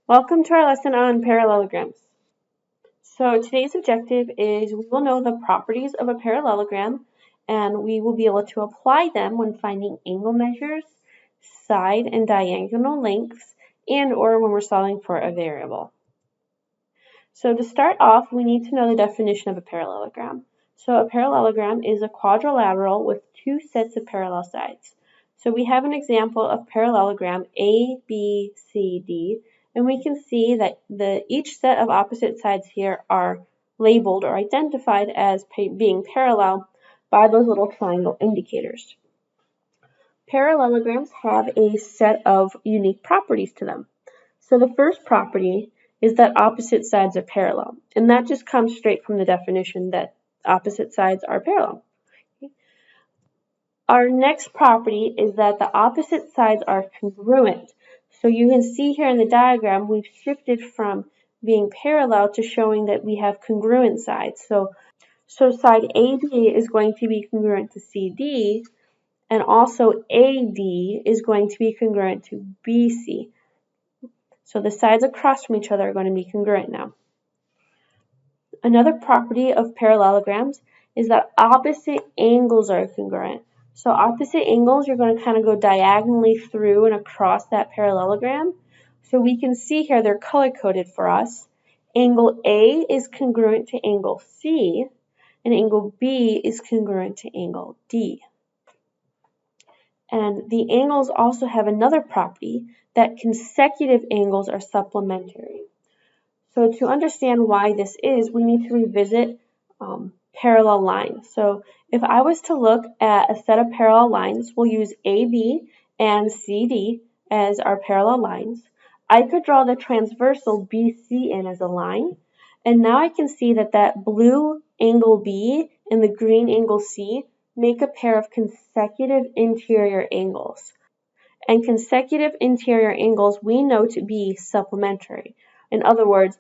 Welcome to our lesson on parallelograms. So today's objective is we will know the properties of a parallelogram and we will be able to apply them when finding angle measures, side and diagonal lengths, and or when we're solving for a variable. So to start off, we need to know the definition of a parallelogram. So a parallelogram is a quadrilateral with two sets of parallel sides. So we have an example of parallelogram A, B, C, D, and we can see that each set of opposite sides here are labeled or identified as being parallel by those little triangle indicators. Parallelograms have a set of unique properties to them. So the first property is that opposite sides are parallel, and that just comes straight from the definition that opposite sides are parallel. Our next property is that the opposite sides are congruent. So you can see here in the diagram, we've shifted from being parallel to showing that we have congruent sides. So side AB is going to be congruent to CD, and also AD is going to be congruent to BC. So the sides across from each other are going to be congruent now. Another property of parallelograms is that opposite angles are congruent. So opposite angles, you're going to kind of go diagonally through and across that parallelogram. So we can see here they're color-coded for us. Angle A is congruent to angle C, and angle B is congruent to angle D. And the angles also have another property that consecutive angles are supplementary. So to understand why this is, we need to revisit parallel lines. So if I was to look at a set of parallel lines, we'll use AB and CD as our parallel lines. I could draw the transversal BC in as a line, and now I can see that that blue angle B and the green angle C make a pair of consecutive interior angles. And consecutive interior angles we know to be supplementary. In other words,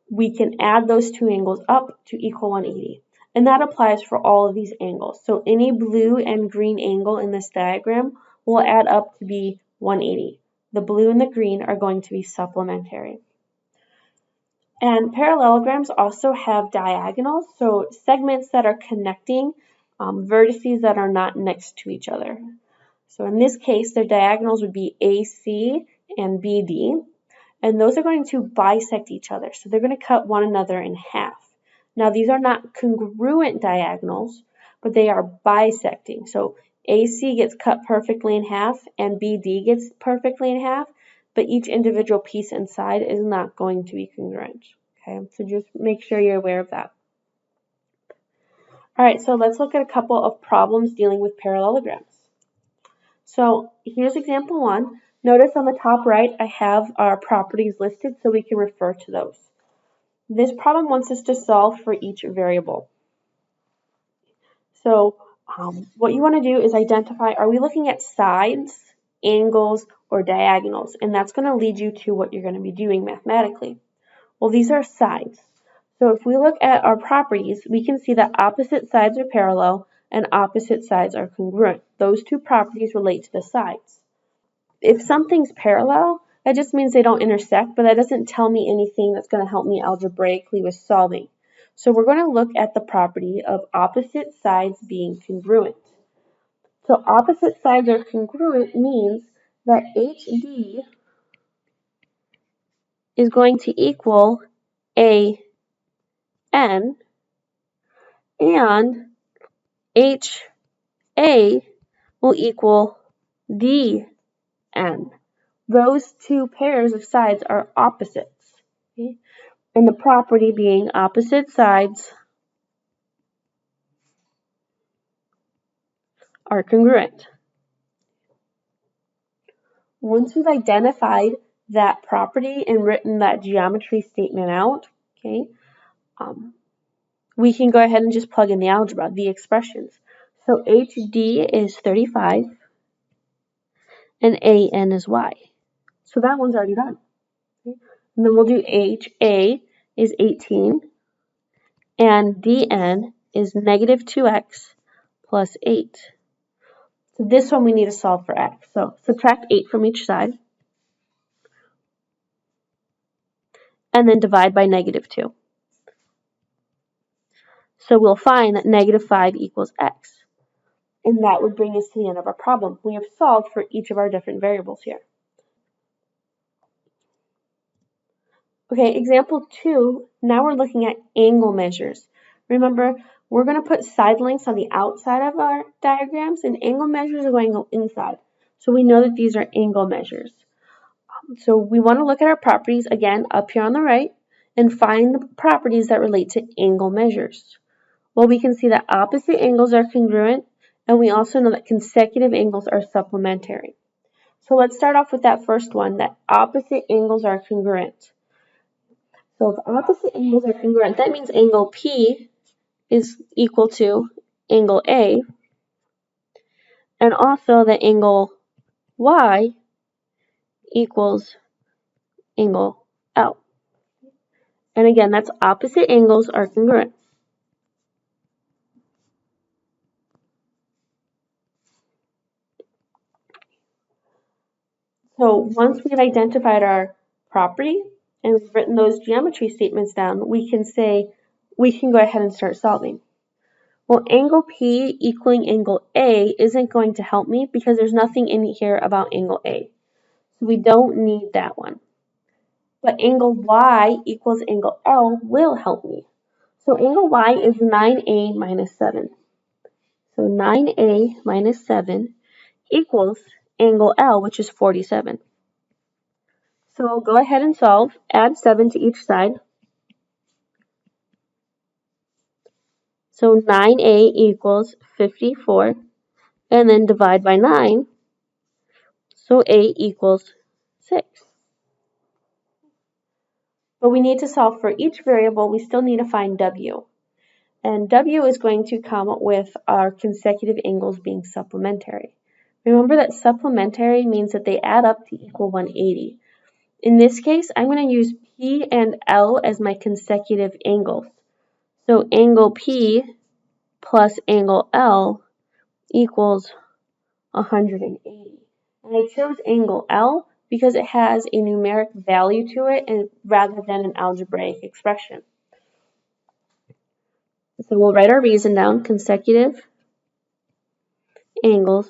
we can add those two angles up to equal 180. And that applies for all of these angles. So any blue and green angle in this diagram will add up to be 180. The blue and the green are going to be supplementary. And parallelograms also have diagonals, so segments that are connecting vertices that are not next to each other. So in this case, their diagonals would be AC and BD, and those are going to bisect each other. So they're going to cut one another in half. Now these are not congruent diagonals, but they are bisecting. So AC gets cut perfectly in half and BD gets perfectly in half, but each individual piece inside is not going to be congruent. Okay, so just make sure you're aware of that. All right, so let's look at a couple of problems dealing with parallelograms. So here's example 1. Notice on the top right, I have our properties listed so we can refer to those. This problem wants us to solve for each variable. So what you want to do is identify, are we looking at sides, angles, or diagonals? And that's going to lead you to what you're going to be doing mathematically. Well, these are sides. So if we look at our properties, we can see that opposite sides are parallel and opposite sides are congruent. Those two properties relate to the sides. If something's parallel, that just means they don't intersect, but that doesn't tell me anything that's going to help me algebraically with solving. So we're going to look at the property of opposite sides being congruent. So opposite sides are congruent means that HD is going to equal AN and HA will equal DN. Those two pairs of sides are opposites. Okay? And the property being opposite sides are congruent. Once we've identified that property and written that geometry statement out, okay, we can go ahead and just plug in the algebra, the expressions. So HD is 35 and AN is Y. So that one's already done. Okay? And then we'll do HA is 18 and DN is negative 2x plus 8. So this one we need to solve for x. So subtract 8 from each side. and then divide by -2. So we'll find that -5 equals x. And that would bring us to the end of our problem. We have solved for each of our different variables here. Okay, example 2, now we're looking at angle measures. Remember, we're going to put side lengths on the outside of our diagrams, and angle measures are going to go inside. So we know that these are angle measures. So we want to look at our properties, again, up here on the right, and find the properties that relate to angle measures. Well, we can see that opposite angles are congruent, and we also know that consecutive angles are supplementary. So let's start off with that first one, that opposite angles are congruent. So if opposite angles are congruent, that means angle P is equal to angle A, and also that angle Y equals angle L. And again, that's opposite angles are congruent. So once we've identified our property and we've written those geometry statements down, we can go ahead and start solving. Well, angle P equaling angle A isn't going to help me because there's nothing in here about angle A. So we don't need that one. But angle Y equals angle L will help me. So angle Y is 9A minus 7. So 9A minus 7 equals angle L, which is 47. So I'll go ahead and solve. Add 7 to each side. So 9A equals 54. And then divide by 9. So A equals 6. But we need to solve for each variable. We still need to find W. And W is going to come with our consecutive angles being supplementary. Remember that supplementary means that they add up to equal 180. In this case, I'm going to use P and L as my consecutive angles. So angle P plus angle L equals 180. And I chose angle L because it has a numeric value to it rather than an algebraic expression. So we'll write our reason down, consecutive angles.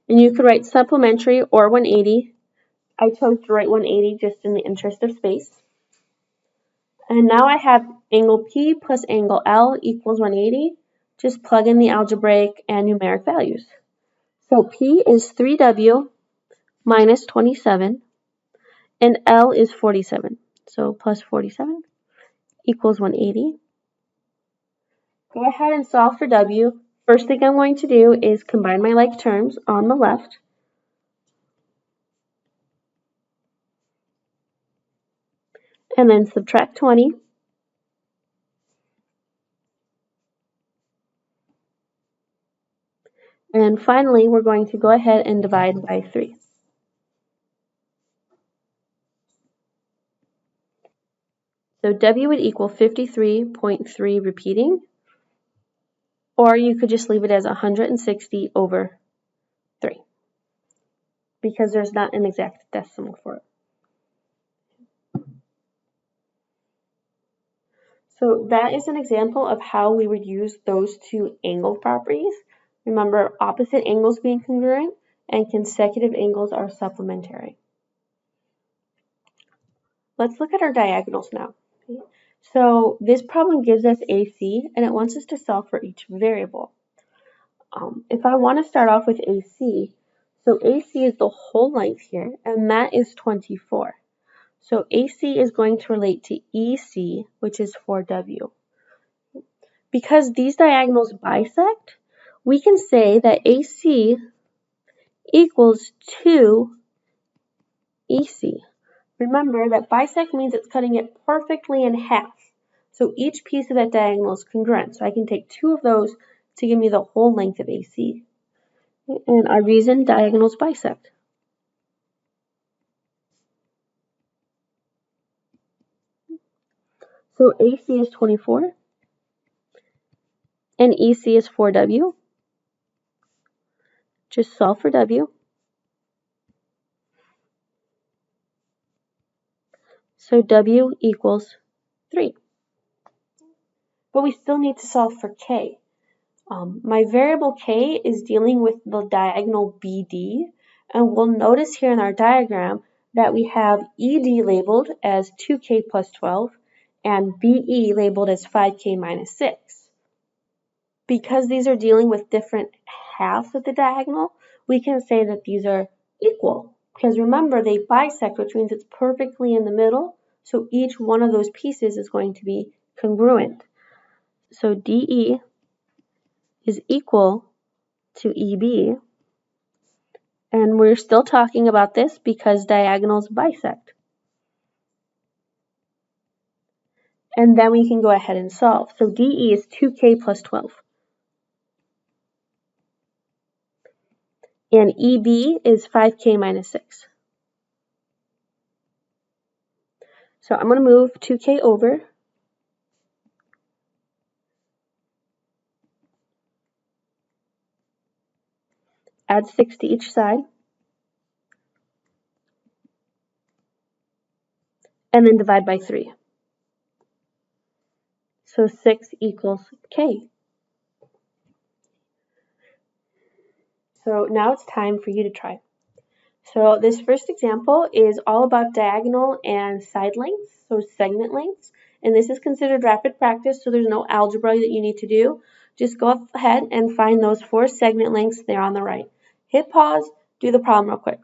And you could write supplementary or 180. I chose to write 180 just in the interest of space. And now I have angle P plus angle L equals 180. Just plug in the algebraic and numeric values. So P is 3W minus 27, and L is 47. So plus 47 equals 180. Go ahead and solve for W. First thing I'm going to do is combine my like terms on the left. And then subtract 20. And finally, we're going to go ahead and divide by 3. So W would equal 53.3 repeating, or you could just leave it as 160 over 3, because there's not an exact decimal for it. So that is an example of how we would use those two angle properties. Remember, opposite angles being congruent and consecutive angles are supplementary. Let's look at our diagonals now. So this problem gives us AC, and it wants us to solve for each variable. If I want to start off with AC, so AC is the whole length here, and that is 24. So AC is going to relate to EC, which is 4W. Because these diagonals bisect, we can say that AC equals 2 EC. Remember that bisect means it's cutting it perfectly in half. So each piece of that diagonal is congruent. So I can take 2 of those to give me the whole length of AC. And our reason, diagonals bisect. So AC is 24 and EC is 4W. Just solve for W. So W equals 3. But we still need to solve for K. My variable K is dealing with the diagonal BD, and we'll notice here in our diagram that we have ED labeled as 2K plus 12 and BE labeled as 5K minus 6. Because these are dealing with different halves of the diagonal, we can say that these are equal. Because remember, they bisect, which means it's perfectly in the middle, so each one of those pieces is going to be congruent. So DE is equal to EB, and we're still talking about this because diagonals bisect. And then we can go ahead and solve. So DE is 2K plus 12. And EB is 5K minus 6. So I'm going to move 2K over. Add 6 to each side. And then divide by 3. So 6 equals K. So now it's time for you to try. So this first example is all about diagonal and side lengths, so segment lengths. And this is considered rapid practice, so there's no algebra that you need to do. Just go ahead and find those 4 segment lengths there on the right. Hit pause, do the problem real quick.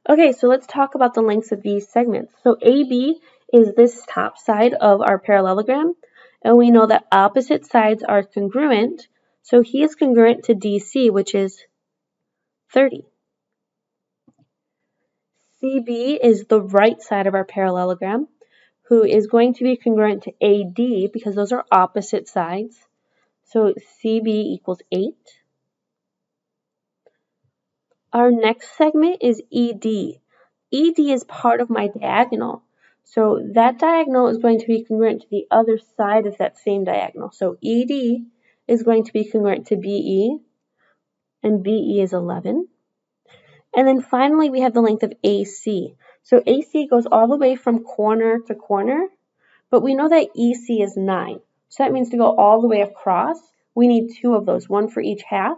Okay, so let's talk about the lengths of these segments. So AB is this top side of our parallelogram, and we know that opposite sides are congruent, so he is congruent to DC, which is 30. CB is the right side of our parallelogram, who is going to be congruent to AD because those are opposite sides. So CB equals 8. Our next segment is ED. ED is part of my diagonal. So that diagonal is going to be congruent to the other side of that same diagonal. So ED is going to be congruent to BE, and BE is 11. And then finally, we have the length of AC. So AC goes all the way from corner to corner, but we know that EC is 9. So that means to go all the way across, we need 2 of those, 1 for each half.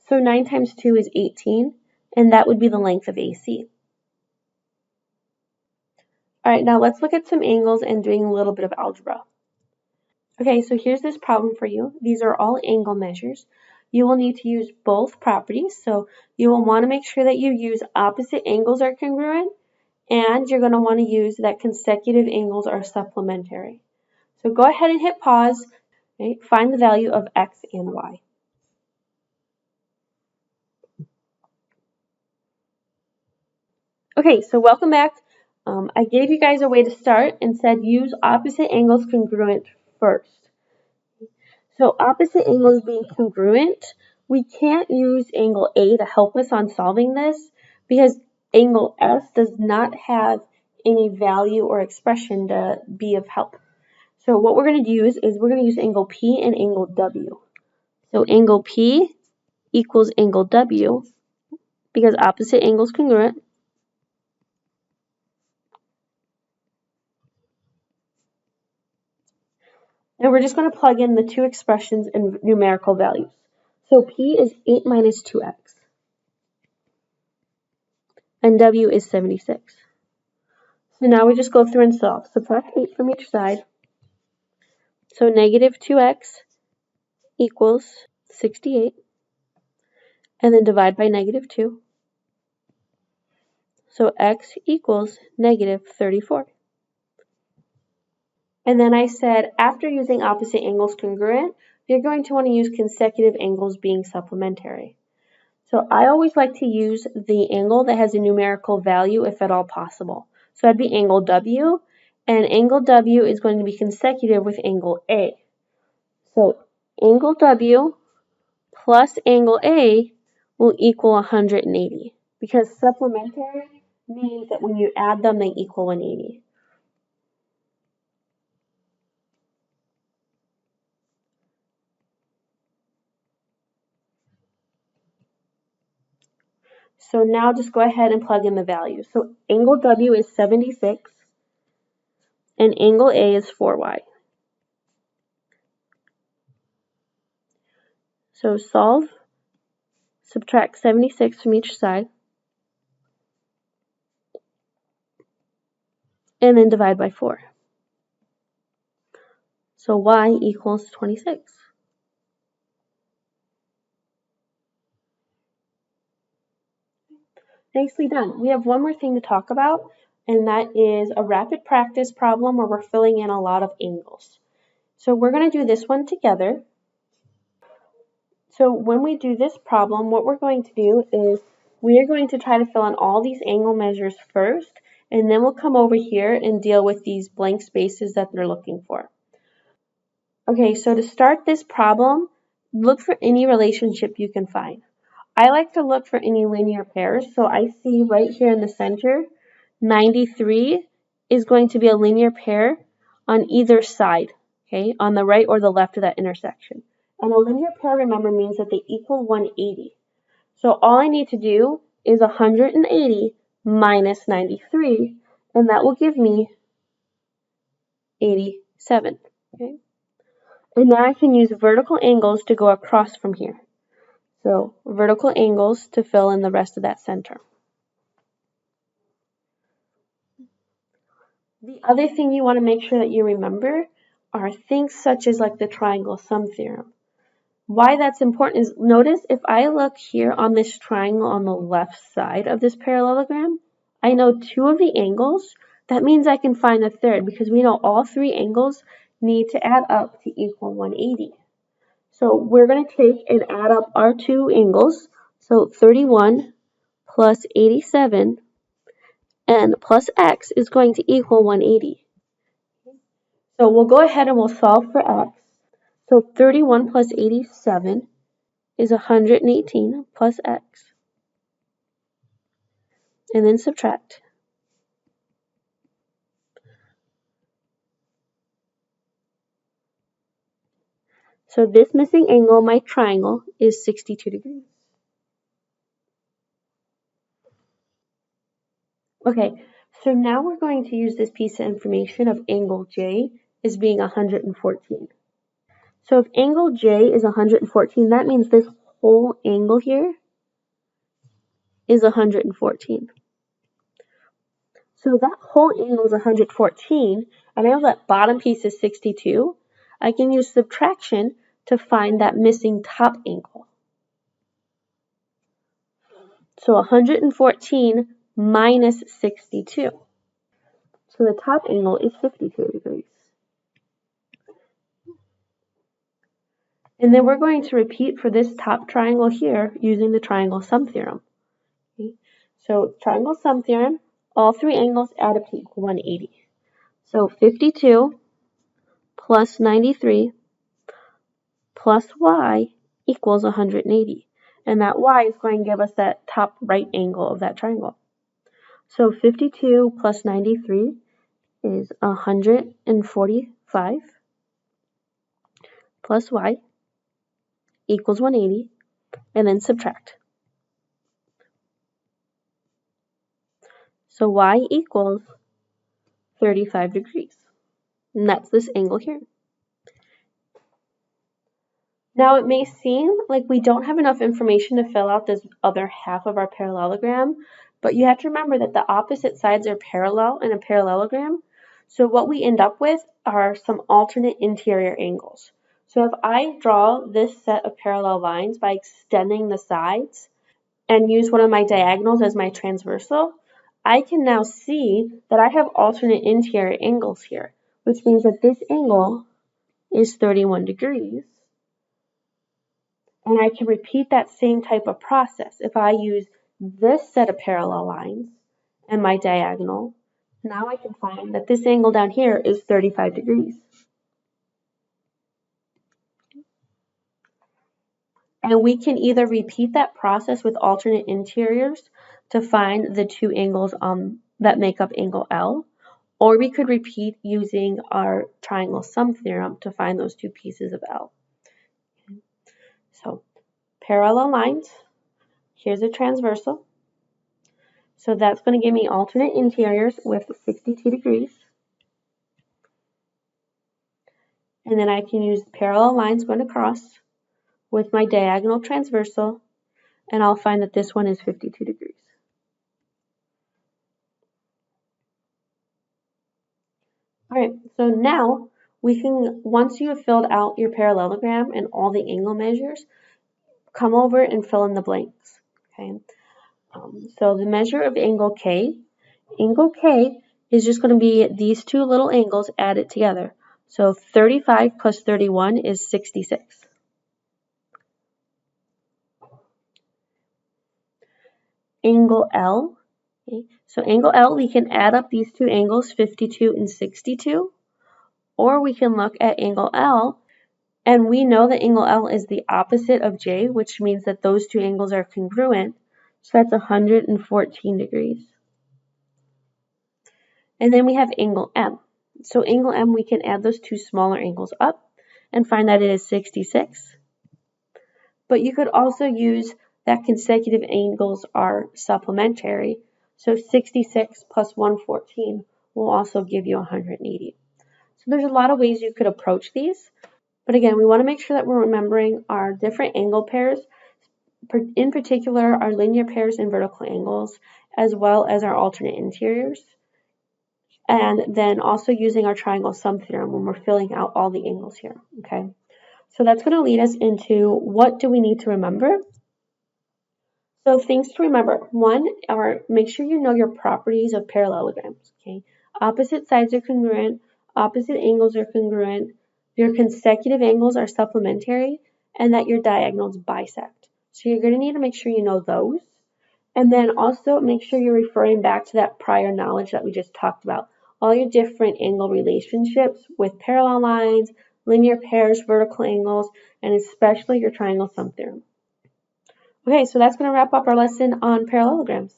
So 9 times 2 is 18, and that would be the length of AC. All right, now let's look at some angles and doing a little bit of algebra. Okay, so here's this problem for you. These are all angle measures. You will need to use both properties. So you will want to make sure that you use opposite angles are congruent, and you're going to want to use that consecutive angles are supplementary. So go ahead and hit pause. Okay, find the value of x and y. Okay, so welcome back. I gave you guys a way to start and said use opposite angles congruent first. So opposite angles being congruent, we can't use angle A to help us on solving this because angle S does not have any value or expression to be of help. So what we're going to use is we're going to use angle P and angle W. So angle P equals angle W because opposite angles congruent. And we're just going to plug in the 2 expressions in numerical values. So P is 8 minus 2x. And W is 76. So now we just go through and solve. Subtract 8 from each side. So negative 2x equals 68. And then divide by negative 2. So x equals negative 34. And then I said, after using opposite angles congruent, you're going to want to use consecutive angles being supplementary. So I always like to use the angle that has a numerical value if at all possible. So that'd be angle W, and angle W is going to be consecutive with angle A. So angle W plus angle A will equal 180 because supplementary means that when you add them, they equal 180. So now just go ahead and plug in the value. So angle W is 76 and angle A is 4y. So solve, subtract 76 from each side, and then divide by 4. So y equals 26. Nicely done. We have one more thing to talk about, and that is a rapid practice problem where we're filling in a lot of angles. So we're going to do this one together. So when we do this problem, what we're going to do is we are going to try to fill in all these angle measures first, and then we'll come over here and deal with these blank spaces that they're looking for. Okay, so to start this problem, look for any relationship you can find. I like to look for any linear pairs, so I see right here in the center, 93 is going to be a linear pair on either side, okay, on the right or the left of that intersection. And a linear pair, remember, means that they equal 180. So all I need to do is 180 minus 93, and that will give me 87, okay? And now I can use vertical angles to go across from here. So vertical angles to fill in the rest of that center. The other thing you want to make sure that you remember are things such as like the triangle sum theorem. Why that's important is, notice if I look here on this triangle on the left side of this parallelogram, I know two of the angles. That means I can find the third because we know all three angles need to add up to equal 180. So we're going to take and add up our two angles. So 31 plus 87 and plus x is going to equal 180. So we'll go ahead and we'll solve for x. So 31 plus 87 is 118 plus x. And then subtract. So this missing angle, my triangle, is 62 degrees. Okay, so now we're going to use this piece of information of angle J as being 114. So if angle J is 114, that means this whole angle here is 114. So that whole angle is 114, and I know that bottom piece is 62. I can use subtraction to find that missing top angle. So 114 minus 62. So the top angle is 52 degrees. And then we're going to repeat for this top triangle here using the triangle sum theorem. Okay. So triangle sum theorem, all three angles add up to equal 180. So 52 plus 93 plus y equals 180. And that y is going to give us that top right angle of that triangle. So 52 plus 93 is 145 plus y equals 180, and then subtract. So y equals 35 degrees. And that's this angle here. Now it may seem like we don't have enough information to fill out this other half of our parallelogram, but you have to remember that the opposite sides are parallel in a parallelogram. So what we end up with are some alternate interior angles. So if I draw this set of parallel lines by extending the sides and use one of my diagonals as my transversal, I can now see that I have alternate interior angles here, which means that this angle is 31 degrees. And I can repeat that same type of process. If I use this set of parallel lines and my diagonal, now I can find that this angle down here is 35 degrees. And we can either repeat that process with alternate interiors to find the two angles that make up angle L, or we could repeat using our triangle sum theorem to find those two pieces of L. Okay. So parallel lines, here's a transversal, So that's going to give me alternate interiors with 62 degrees. And then I can use parallel lines going across with my diagonal transversal, and I'll find that this one is 52 degrees. All right, so now we can, once you have filled out your parallelogram and all the angle measures, come over and fill in the blanks. Okay. So the measure of angle K is just going to be these two little angles added together. So 35 plus 31 is 66. Angle L. Okay. So angle L, we can add up these two angles, 52 and 62. Or we can look at angle L, and we know that angle L is the opposite of J, which means that those two angles are congruent. So that's 114 degrees. And then we have angle M. So angle M, we can add those two smaller angles up and find that it is 66. But you could also use that consecutive angles are supplementary. So 66 plus 114 will also give you 180. So there's a lot of ways you could approach these. But again, we want to make sure that we're remembering our different angle pairs, in particular our linear pairs and vertical angles, as well as our alternate interiors. And then also using our triangle sum theorem when we're filling out all the angles here, okay? So that's going to lead us into what do we need to remember? So things to remember, one, are make sure you know your properties of parallelograms, okay? Opposite sides are congruent, opposite angles are congruent, your consecutive angles are supplementary, and that your diagonals bisect. So you're going to need to make sure you know those. And then also make sure you're referring back to that prior knowledge that we just talked about. All your different angle relationships with parallel lines, linear pairs, vertical angles, and especially your triangle sum theorem. Okay, so that's going to wrap up our lesson on parallelograms.